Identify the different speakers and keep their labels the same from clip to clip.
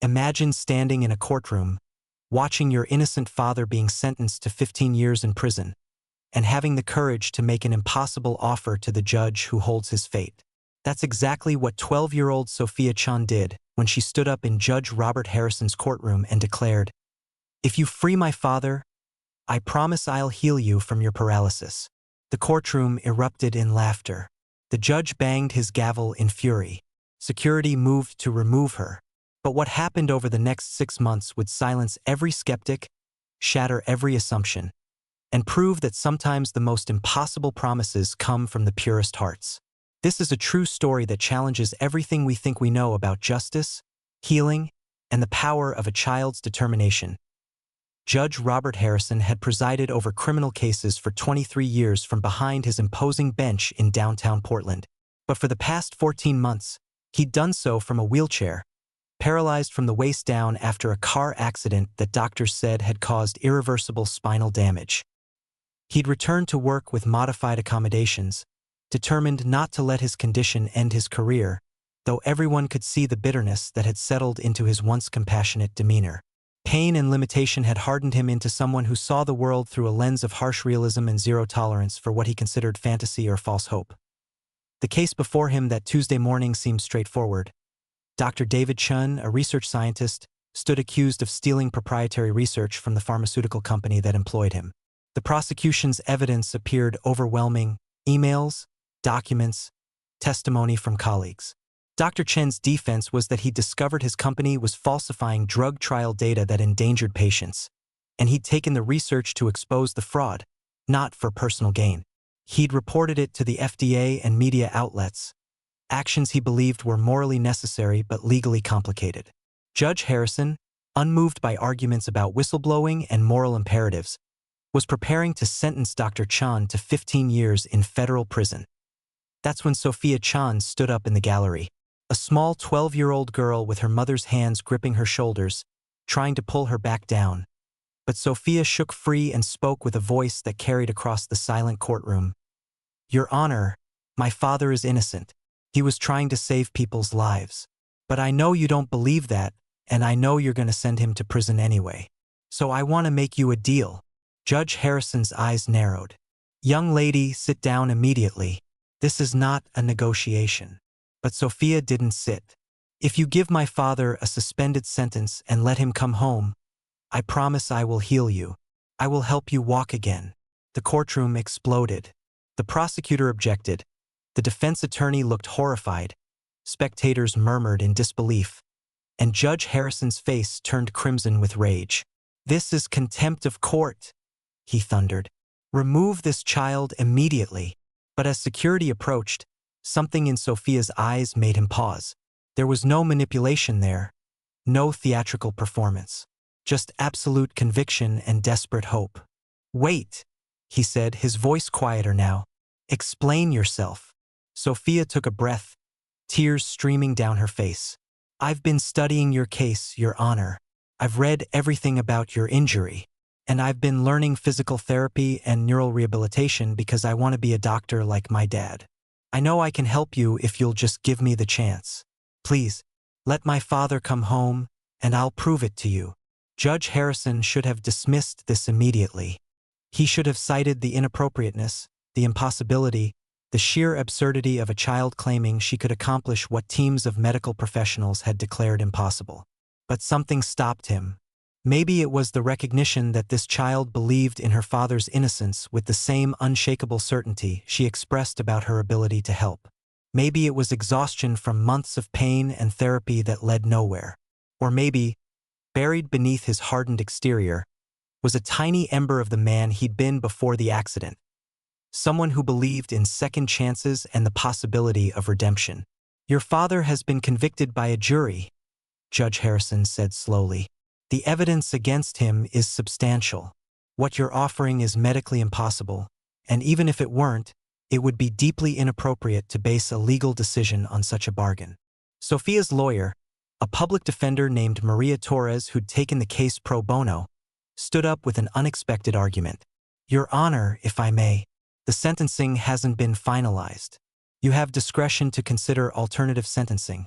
Speaker 1: Imagine standing in a courtroom, watching your innocent father being sentenced to 15 years in prison, and having the courage to make an impossible offer to the judge who holds his fate. That's exactly what 12-year-old Sophia Chan did when she stood up in Judge Robert Harrison's courtroom and declared, "If you free my father, I promise I'll heal you from your paralysis." The courtroom erupted in laughter. The judge banged his gavel in fury. Security moved to remove her. But what happened over the next 6 months would silence every skeptic, shatter every assumption, and prove that sometimes the most impossible promises come from the purest hearts. This is a true story that challenges everything we think we know about justice, healing, and the power of a child's determination. Judge Robert Harrison had presided over criminal cases for 23 years from behind his imposing bench in downtown Portland. But for the past 14 months, he'd done so from a wheelchair, paralyzed from the waist down after a car accident that doctors said had caused irreversible spinal damage. He'd returned to work with modified accommodations, determined not to let his condition end his career, though everyone could see the bitterness that had settled into his once compassionate demeanor. Pain and limitation had hardened him into someone who saw the world through a lens of harsh realism and zero tolerance for what he considered fantasy or false hope. The case before him that Tuesday morning seemed straightforward. Dr. David Chun, a research scientist, stood accused of stealing proprietary research from the pharmaceutical company that employed him. The prosecution's evidence appeared overwhelming: emails, documents, testimony from colleagues. Dr. Chen's defense was that he discovered his company was falsifying drug trial data that endangered patients, and he'd taken the research to expose the fraud, not for personal gain. He'd reported it to the FDA and media outlets, actions he believed were morally necessary but legally complicated. Judge Harrison, unmoved by arguments about whistleblowing and moral imperatives, was preparing to sentence Dr. Chan to 15 years in federal prison. That's when Sophia Chan stood up in the gallery, a small 12-year-old girl with her mother's hands gripping her shoulders, trying to pull her back down. But Sophia shook free and spoke with a voice that carried across the silent courtroom. "Your Honor, my father is innocent. He was trying to save people's lives. But I know you don't believe that, and I know you're going to send him to prison anyway. So I want to make you a deal." Judge Harrison's eyes narrowed. "Young lady, sit down immediately. This is not a negotiation." But Sophia didn't sit. "If you give my father a suspended sentence and let him come home, I promise I will heal you. I will help you walk again." The courtroom exploded. The prosecutor objected. The defense attorney looked horrified. Spectators murmured in disbelief. And Judge Harrison's face turned crimson with rage. "This is contempt of court," he thundered. "Remove this child immediately." But as security approached, something in Sophia's eyes made him pause. There was no manipulation there, no theatrical performance, just absolute conviction and desperate hope. "Wait," he said, his voice quieter now. "Explain yourself." Sophia took a breath, tears streaming down her face. "I've been studying your case, Your Honor. I've read everything about your injury, and I've been learning physical therapy and neural rehabilitation because I want to be a doctor like my dad. I know I can help you if you'll just give me the chance. Please, let my father come home, and I'll prove it to you." Judge Harrison should have dismissed this immediately. He should have cited the inappropriateness, the impossibility, the sheer absurdity of a child claiming she could accomplish what teams of medical professionals had declared impossible. But something stopped him. Maybe it was the recognition that this child believed in her father's innocence with the same unshakable certainty she expressed about her ability to help. Maybe it was exhaustion from months of pain and therapy that led nowhere. Or maybe, buried beneath his hardened exterior, was a tiny ember of the man he'd been before the accident. Someone who believed in second chances and the possibility of redemption. "Your father has been convicted by a jury," Judge Harrison said slowly. "The evidence against him is substantial. What you're offering is medically impossible, and even if it weren't, it would be deeply inappropriate to base a legal decision on such a bargain." Sophia's lawyer, a public defender named Maria Torres who'd taken the case pro bono, stood up with an unexpected argument. "Your Honor, if I may, the sentencing hasn't been finalized. You have discretion to consider alternative sentencing.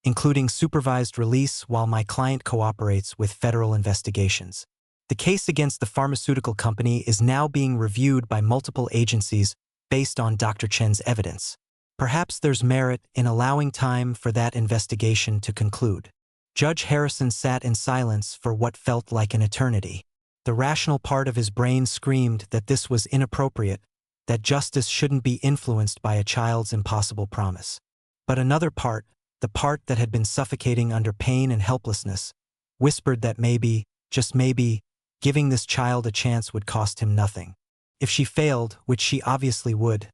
Speaker 1: including supervised release while my client cooperates with federal investigations. The case against the pharmaceutical company is now being reviewed by multiple agencies based on Dr. Chen's evidence. Perhaps there's merit in allowing time for that investigation to conclude. Judge Harrison sat in silence for what felt like an eternity. The rational part of his brain screamed that this was inappropriate, that justice shouldn't be influenced by a child's impossible promise. But another part, the part that had been suffocating under pain and helplessness, whispered that maybe, just maybe, giving this child a chance would cost him nothing. If she failed, which she obviously would,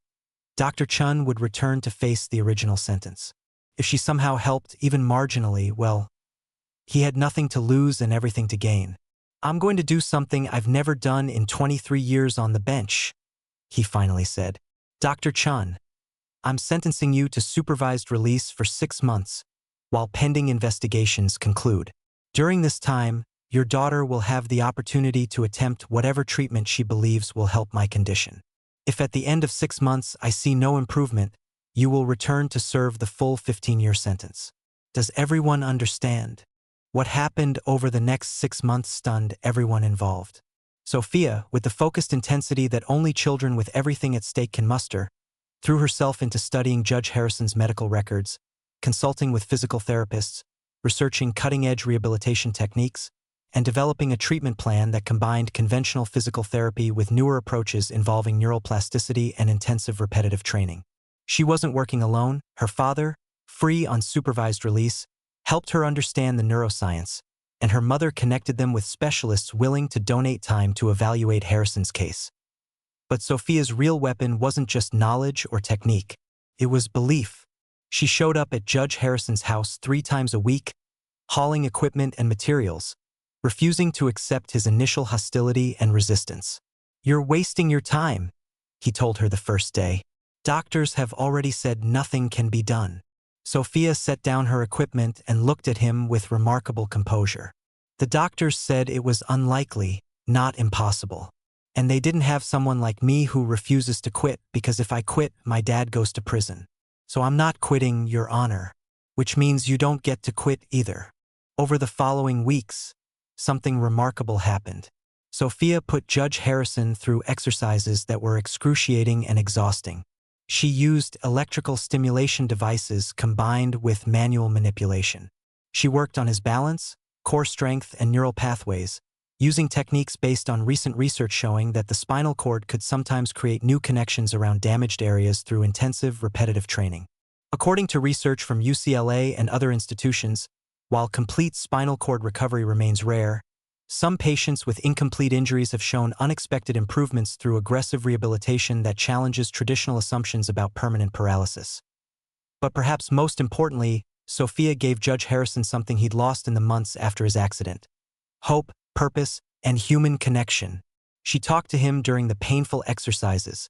Speaker 1: Dr. Chen would return to face the original sentence. If she somehow helped, even marginally, well, he had nothing to lose and everything to gain. "I'm going to do something I've never done in 23 years on the bench," he finally said. "Dr. Chen, I'm sentencing you to supervised release for 6 months, while pending investigations conclude. During this time, your daughter will have the opportunity to attempt whatever treatment she believes will help my condition. If at the end of 6 months I see no improvement, you will return to serve the full 15-year sentence. Does everyone understand?" What happened over the next 6 months stunned everyone involved. Sophia, with the focused intensity that only children with everything at stake can muster, threw herself into studying Judge Harrison's medical records, consulting with physical therapists, researching cutting-edge rehabilitation techniques, and developing a treatment plan that combined conventional physical therapy with newer approaches involving neuroplasticity and intensive repetitive training. She wasn't working alone. Her father, free on supervised release, helped her understand the neuroscience, and her mother connected them with specialists willing to donate time to evaluate Harrison's case. But Sophia's real weapon wasn't just knowledge or technique. It was belief. She showed up at Judge Harrison's house 3 times a week, hauling equipment and materials, refusing to accept his initial hostility and resistance. "You're wasting your time," he told her the first day. "Doctors have already said nothing can be done." Sophia set down her equipment and looked at him with remarkable composure. "The doctors said it was unlikely, not impossible. And they didn't have someone like me who refuses to quit because if I quit, my dad goes to prison. So I'm not quitting, Your Honor, which means you don't get to quit either." Over the following weeks, something remarkable happened. Sophia put Judge Harrison through exercises that were excruciating and exhausting. She used electrical stimulation devices combined with manual manipulation. She worked on his balance, core strength, and neural pathways, using techniques based on recent research showing that the spinal cord could sometimes create new connections around damaged areas through intensive, repetitive training. According to research from UCLA and other institutions, while complete spinal cord recovery remains rare, some patients with incomplete injuries have shown unexpected improvements through aggressive rehabilitation that challenges traditional assumptions about permanent paralysis. But perhaps most importantly, Sophia gave Judge Harrison something he'd lost in the months after his accident: hope, purpose, and human connection. She talked to him during the painful exercises,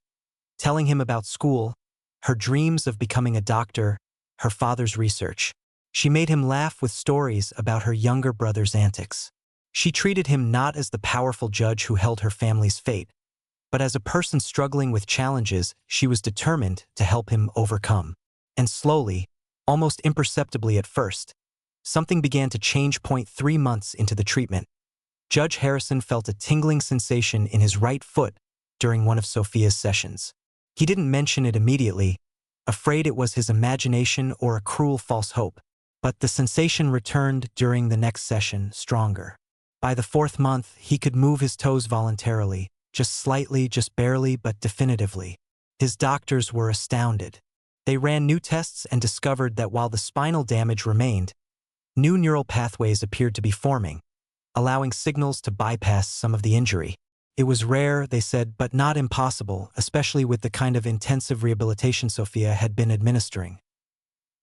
Speaker 1: telling him about school, her dreams of becoming a doctor, her father's research. She made him laugh with stories about her younger brother's antics. She treated him not as the powerful judge who held her family's fate, but as a person struggling with challenges she was determined to help him overcome. And slowly, almost imperceptibly at first, something began to change. 3 months into the treatment, Judge Harrison felt a tingling sensation in his right foot during one of Sophia's sessions. He didn't mention it immediately, afraid it was his imagination or a cruel false hope, but the sensation returned during the next session, stronger. By the 4th month, he could move his toes voluntarily, just slightly, just barely, but definitively. His doctors were astounded. They ran new tests and discovered that while the spinal damage remained, new neural pathways appeared to be forming, allowing signals to bypass some of the injury. It was rare, they said, but not impossible, especially with the kind of intensive rehabilitation Sophia had been administering.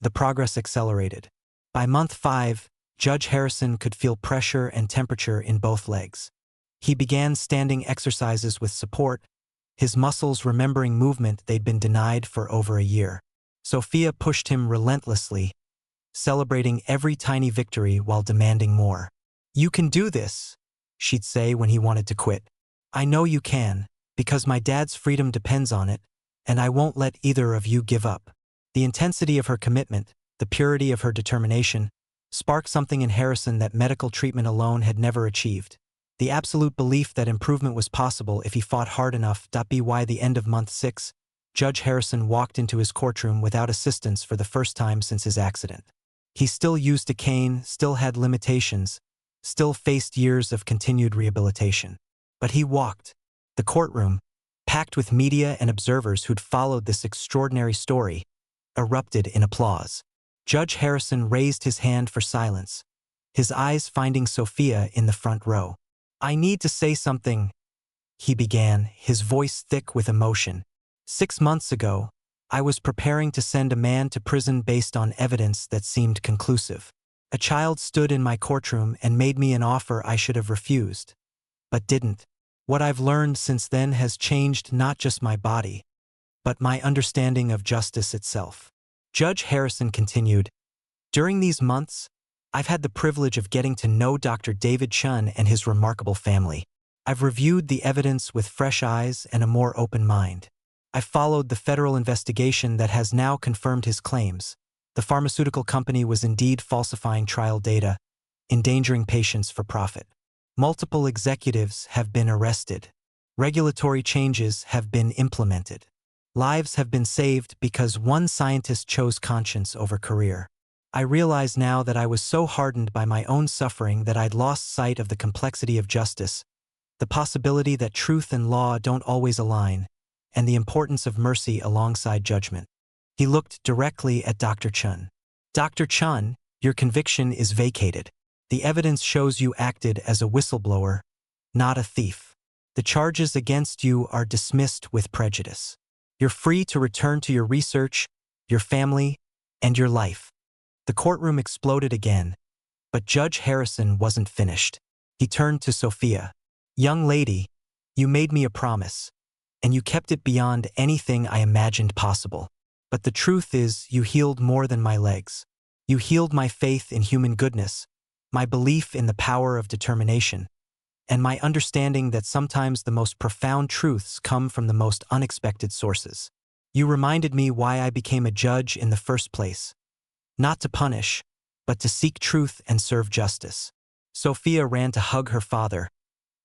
Speaker 1: The progress accelerated. By month 5, Judge Harrison could feel pressure and temperature in both legs. He began standing exercises with support, his muscles remembering movement they'd been denied for over a year. Sophia pushed him relentlessly, celebrating every tiny victory while demanding more. "You can do this," she'd say when he wanted to quit. "I know you can, because my dad's freedom depends on it, and I won't let either of you give up." The intensity of her commitment, the purity of her determination, sparked something in Harrison that medical treatment alone had never achieved. The absolute belief that improvement was possible if he fought hard enough. By the end of month 6, Judge Harrison walked into his courtroom without assistance for the first time since his accident. He still used a cane, still had limitations, still faced years of continued rehabilitation. But he walked. The courtroom, packed with media and observers who'd followed this extraordinary story, erupted in applause. Judge Harrison raised his hand for silence, his eyes finding Sophia in the front row. "I need to say something," he began, his voice thick with emotion. "6 months ago, I was preparing to send a man to prison based on evidence that seemed conclusive. A child stood in my courtroom and made me an offer I should have refused, but didn't. What I've learned since then has changed not just my body, but my understanding of justice itself." Judge Harrison continued, "During these months, I've had the privilege of getting to know Dr. David Chun and his remarkable family. I've reviewed the evidence with fresh eyes and a more open mind. I've followed the federal investigation that has now confirmed his claims. The pharmaceutical company was indeed falsifying trial data, endangering patients for profit. Multiple executives have been arrested. Regulatory changes have been implemented. Lives have been saved because one scientist chose conscience over career. I realize now that I was so hardened by my own suffering that I'd lost sight of the complexity of justice, the possibility that truth and law don't always align, and the importance of mercy alongside judgment." He looked directly at Dr. Chun. "Dr. Chun, your conviction is vacated. The evidence shows you acted as a whistleblower, not a thief. The charges against you are dismissed with prejudice. You're free to return to your research, your family, and your life." The courtroom exploded again, but Judge Harrison wasn't finished. He turned to Sophia. "Young lady, you made me a promise, and you kept it beyond anything I imagined possible. But the truth is, you healed more than my legs. You healed my faith in human goodness, my belief in the power of determination, and my understanding that sometimes the most profound truths come from the most unexpected sources. You reminded me why I became a judge in the first place. Not to punish, but to seek truth and serve justice." Sophia ran to hug her father,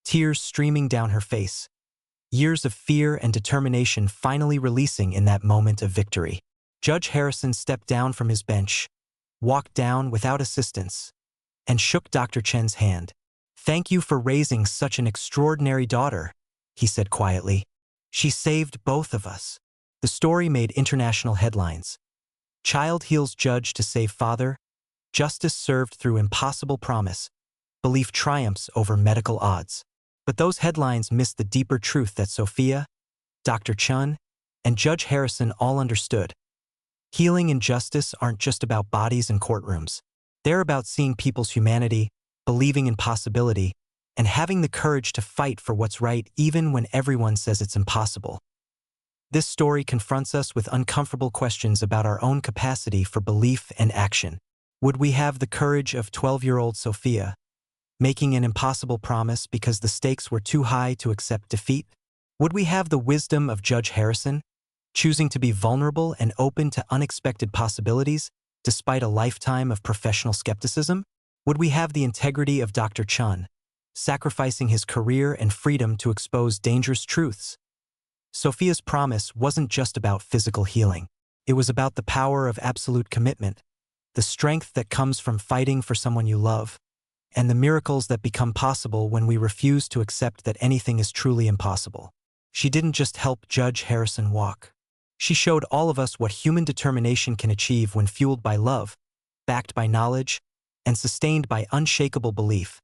Speaker 1: tears streaming down her face, years of fear and determination finally releasing in that moment of victory. Judge Harrison stepped down from his bench, walked down without assistance, and shook Dr. Chen's hand. "Thank you for raising such an extraordinary daughter," he said quietly. "She saved both of us." The story made international headlines. Child heals judge to save father, justice served through impossible promise, belief triumphs over medical odds. But those headlines missed the deeper truth that Sophia, Dr. Chun, and Judge Harrison all understood. Healing and justice aren't just about bodies and courtrooms. They're about seeing people's humanity, believing in possibility, and having the courage to fight for what's right even when everyone says it's impossible. This story confronts us with uncomfortable questions about our own capacity for belief and action. Would we have the courage of 12-year-old Sophia, making an impossible promise because the stakes were too high to accept defeat? Would we have the wisdom of Judge Harrison, choosing to be vulnerable and open to unexpected possibilities despite a lifetime of professional skepticism? Would we have the integrity of Dr. Chun, sacrificing his career and freedom to expose dangerous truths? Sophia's promise wasn't just about physical healing. It was about the power of absolute commitment, the strength that comes from fighting for someone you love, and the miracles that become possible when we refuse to accept that anything is truly impossible. She didn't just help Judge Harrison walk. She showed all of us what human determination can achieve when fueled by love, backed by knowledge, and sustained by unshakable belief.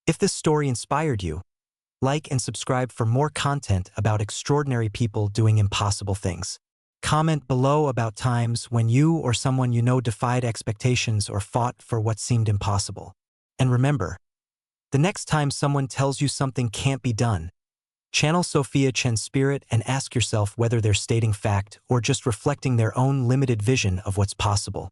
Speaker 1: If this story inspired you, like and subscribe for more content about extraordinary people doing impossible things. Comment below about times when you or someone you know defied expectations or fought for what seemed impossible. And remember, the next time someone tells you something can't be done, channel Sophia Chen's spirit and ask yourself whether they're stating fact or just reflecting their own limited vision of what's possible.